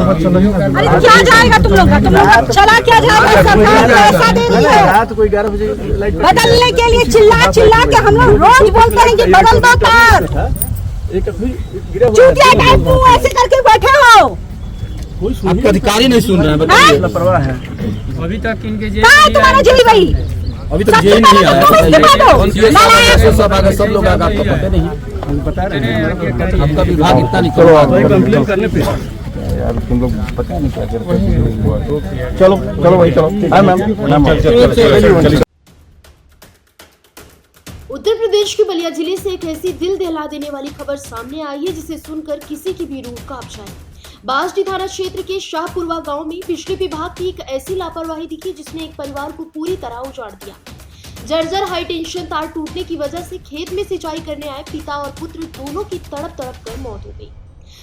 अरे क्या जाएगा तुम लोग का? तुम लोग चला क्या जाएगा? सरकार पैसा दे रही है रात कोई 11 बजे बदलने के लिए। चिल्ला चिल्ला के हम लोग रोज बोलते हैं कि बदल दो तार। चूतिया टाइप मुंह ऐसे करके बैठे हो। आपके अधिकारी नहीं सुन रहे हैं, लापरवाह है। अभी तक इनके तुम्हारा जेल भाई अभी तक जेल नहीं आया। सब लोग आपको पता नहीं बता रहे हैं। आपका विभाग इतना नहीं करो कंप्लेन करने पे यार तुम लोग पता नहीं क्या करते। चलो चलो वही चलो मैम। उत्तर प्रदेश के बलिया जिले से एक ऐसी दिल दहला देने वाली खबर सामने आई है जिसे सुनकर किसी की भी रूह कांप जाए। बासडी थाना क्षेत्र के शाहपुरवा गांव में बिजली विभाग की एक ऐसी लापरवाही दिखी जिसने एक परिवार को पूरी तरह उजाड़ दिया। जर्जर हाई टेंशन तार टूटने की वजह से खेत में सिंचाई करने आए पिता और पुत्र दोनों की तड़प तड़प कर मौत हो गई।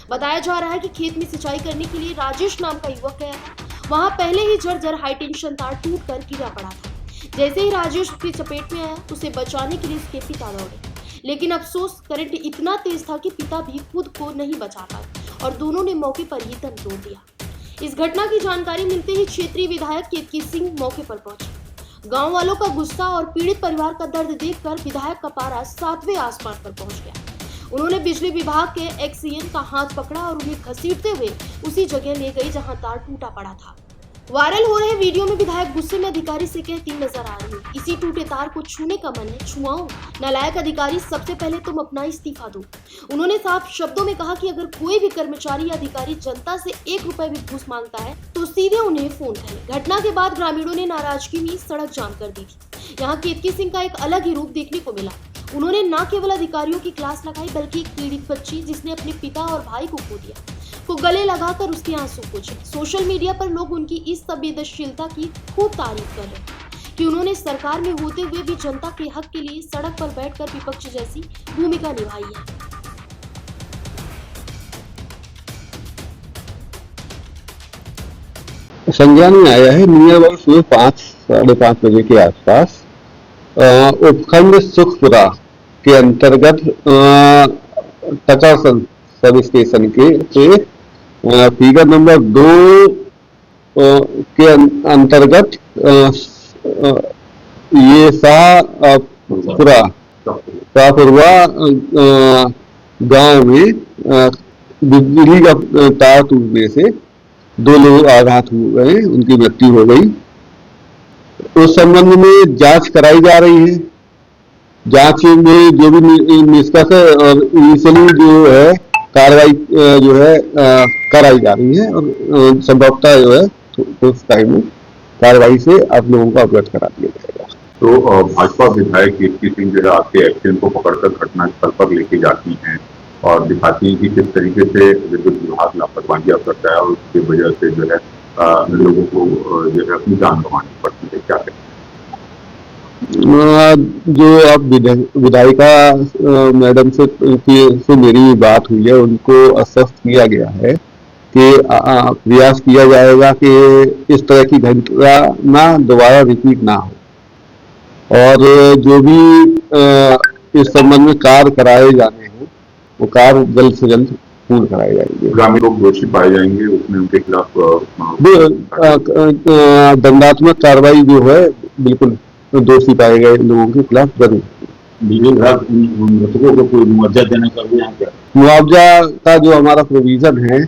बताया जा रहा है कि खेत में सिंचाई करने के लिए राजेश नाम का युवक गया था। वहां पहले ही जर्जर हाई टेंशन तार टूट कर गिरा पड़ा था। जैसे ही राजेश उसकी चपेट में आया, उसे बचाने के लिए उसके पिता दौड़े, लेकिन अफसोस करंट इतना तेज था कि पिता भी खुद को नहीं बचा पाए और दोनों ने मौके पर ही दम तोड़ दिया। इस घटना की जानकारी मिलते ही क्षेत्रीय विधायक केतकी सिंह मौके पर पहुंचे। गांव वालों का गुस्सा और पीड़ित परिवार का दर्द देखकर विधायक का पारा 7वें आसमान पर पहुंच गया। उन्होंने बिजली विभाग के एक्सीएन का हाथ पकड़ा और उन्हें घसीटते हुए उसी जगह ले गई जहां तार टूटा पड़ा था। वायरल हो रहे वीडियो में विधायक गुस्से में अधिकारी से कहती नजर आ रही है, इसी टूटे तार को छूने का मन है, छुआऊं? नालायक अधिकारी, सबसे पहले तुम अपना इस्तीफा दो। उन्होंने साफ शब्दों में कहा कि अगर कोई भी कर्मचारी या अधिकारी जनता से 1 रुपए भी घूस मांगता है तो सीधे उन्हें फोन करें। घटना के बाद ग्रामीणों ने नाराजगी में सड़क जाम कर दी थी। यहाँ केतकी सिंह का एक अलग ही रूप देखने को मिला। उन्होंने न केवल अधिकारियों की क्लास लगाई बल्कि एक पीड़ित बच्ची जिसने अपने पिता और भाई को खो दिया को गले लगाकर उसके आंसू पोंछे। सोशल मीडिया पर लोग उनकी इस संवेदनशीलता की खूब तारीफ कर रहे हैं कि उन्होंने सरकार में होते हुए भी जनता के हक के लिए सड़क पर बैठकर विपक्ष जैसी भूमिका निभाई है। संज्ञान में आया है नियर सुबह 5 साढ़े 5 बजे के आसपास उपखंड सुखपुरा के अंतर्गत टका सब स्टेशन के फिगर नंबर 2 के अंतर्गत ये शाहपुरवा गांव में बिजली का तार टूटने से 2 लोग आघात हो गए, उनकी मृत्यु हो गई। उस संबंध में जांच कराई जा रही है। जांच में जो भी निष्कर्ष है और इनिशियली जो है कार्रवाई जो है कराई जा रही है और संभवतः जो है उस टाइम में कार्रवाई से आप लोगों को अवगत करा दिया जाएगा। तो भाजपा विधायक केतकी सिंह जो है आपके एक्शन को पकड़कर घटनास्थल पर लेके जाती हैं और दिखाती हैं कि किस तरीके से विद्युत विभाग लापरवाही करता है और उसकी वजह से जो है लोगों को जो है अपनी जान गंवानी पड़ती है। क्या कहते जो अब विधायिका मैडम से मेरी बात हुई है, उनको आश्वस्त किया गया है कि प्रयास किया जाएगा कि इस तरह की घटना ना दोबारा रिपीट ना हो और जो भी इस संबंध में कार्य कराए जाने हैं वो कार्य जल्द से जल्द पूर्ण कराए जाएंगे। ग्रामीण लोग दोषी पाए जाएंगे उसमें उनके खिलाफ दंडात्मक कार्रवाई जो है बिल्कुल दोषी पाए गए लोगों के खिलाफ जरूर। बिजली विभाग मृतकों को कोई मुआवजा देने का भी क्या? मुआवजा का जो हमारा प्रोविजन है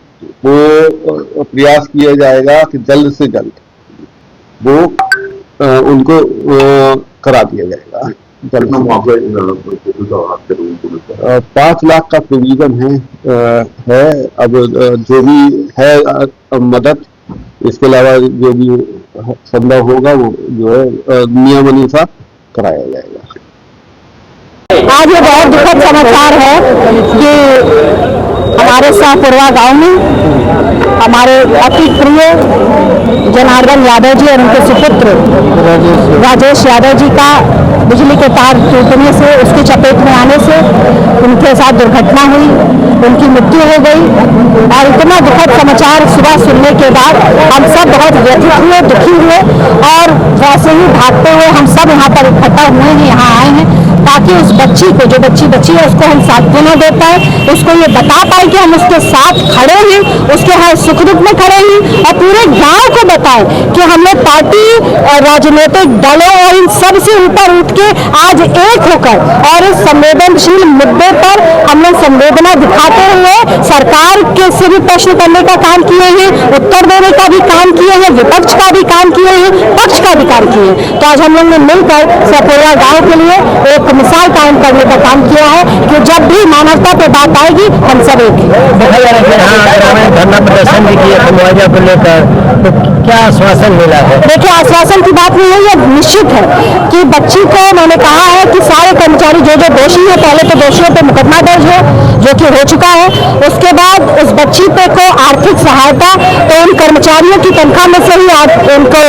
वो प्रयास किया जाएगा कि जल्द से जल्द वो उनको करा दिया जाएगा। 5 लाख का प्रोविजन है। अब जो भी है मदद, इसके अलावा जो भी संभव होगा वो जो है नियम अनुसार कराया जाएगा। आज ये बहुत दुखद समाचार है कि हमारे शाहपुरवा गांव में हमारे अति प्रिय जनार्दन यादव जी और उनके सुपुत्र राजेश यादव जी का बिजली के तार टूटने से, उसकी चपेट में आने से उनके साथ दुर्घटना हुई, उनकी मृत्यु हो गई। और इतना दुखद समाचार सुबह सुनने के बाद हम सब बहुत व्यथित हुए, दुखी हुए और वैसे ही भागते हुए हम सब यहाँ पर इकट्ठा हुए हैं, यहाँ आए हैं ताकि उस बच्ची को, जो बच्ची है उसको हम सांत्वना दे पाए, उसको ये बता पाए कि हम उसके साथ खड़े हैं, उसके हर सुख दुख में खड़े हैं, और पूरे गांव को बताएं कि हमने पार्टी और राजनीतिक दलों और इन सब से ऊपर उठ के आज एक होकर और इस संवेदनशील मुद्दे पर हमने संवेदना दिखाते हुए सरकार के से भी प्रश्न करने का काम किए हैं, उत्तर देने का भी काम किए हैं, विपक्ष का भी काम किए हैं, पक्ष का भी काम किए हैं। तो आज हम लोग ने मिलकर सपोरा गांव के लिए एक मिसाल कायम करने का काम किया है कि जब भी मानवता पे बात आएगी हम सब एक हैं। देखा जा रहा है कि धरना प्रदर्शन भी किया मुआवजा को लेकर, तो क्या आश्वासन मिला है? देखिए, आश्वासन की बात नहीं है, ये निश्चित है कि बच्ची को मैंने कहा है कि सारे कर्मचारी जो दोषी है, पहले तो दोषियों पे मुकदमा दर्ज है जो कि हो चुका है, उसके बाद उस बच्ची पे को आर्थिक सहायता तो उन कर्मचारियों की तनख्वाह में से ही उनको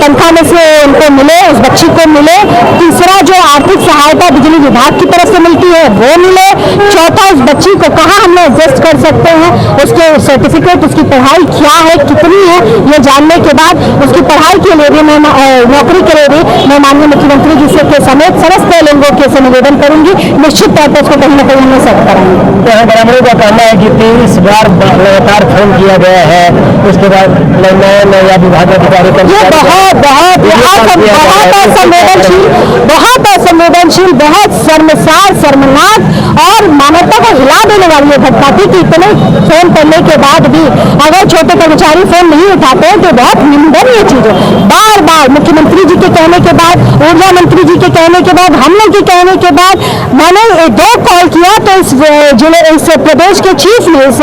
तनख्वाह में से उनको मिले, उस बच्ची को मिले। तीसरा, जो आर्थिक सहायता बिजली विभाग की तरफ से मिलती है वो मिले। चौथा, उस बच्ची को कहाँ हम एडजस्ट कर सकते हैं, उसके सर्टिफिकेट, उसकी पढ़ाई क्या है, कितनी है, ये जानने के बाद उसकी पढ़ाई के लिए भी मैं नौकरी के लिए भी मैं माननीय मुख्यमंत्री जी से के समेत समस्त लोगों के से निवेदन करूंगी। निश्चित तौर पर उसको कहीं न कहीं हमें सेट कराएंगे। ग्रामीणों का कहना है कि 23 बार लगातार फोन किया गया है, उसके बाद नया विभागाधिकारी ये बहुत असंवेदनशील, बहुत शर्मसार, शर्मनाक और मानवता को हिला देने वाली ये घटना थी कि इतने फोन करने के बाद भी अगर छोटे कर्मचारी फोन नहीं उठाते हैं तो बहुत निंदनीय चीज है। बार बार मुख्यमंत्री जी के कहने के बाद, ऊर्जा मंत्री जी के कहने के बाद, हम लोग के कहने के बाद मैंने 2 कॉल किया तो इस जिले, इस प्रदेश के चीफ ने, इस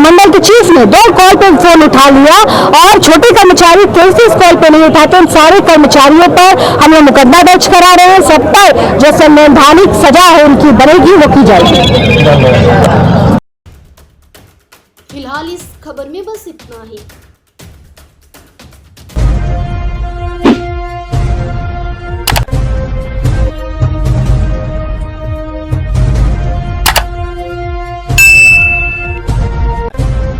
मंडल के चीफ ने 2 कॉल पे फोन उठा लिया और छोटे कर्मचारी 33 कॉल पे नहीं उठाते। उन सारे कर्मचारियों पर हम लोग मुकदमा दर्ज करा रहे हैं। सब पर जो संवैधानिक सजा है उनकी बनेगी वो की जाएगी। फिलहाल इस खबर में बस इतना ही।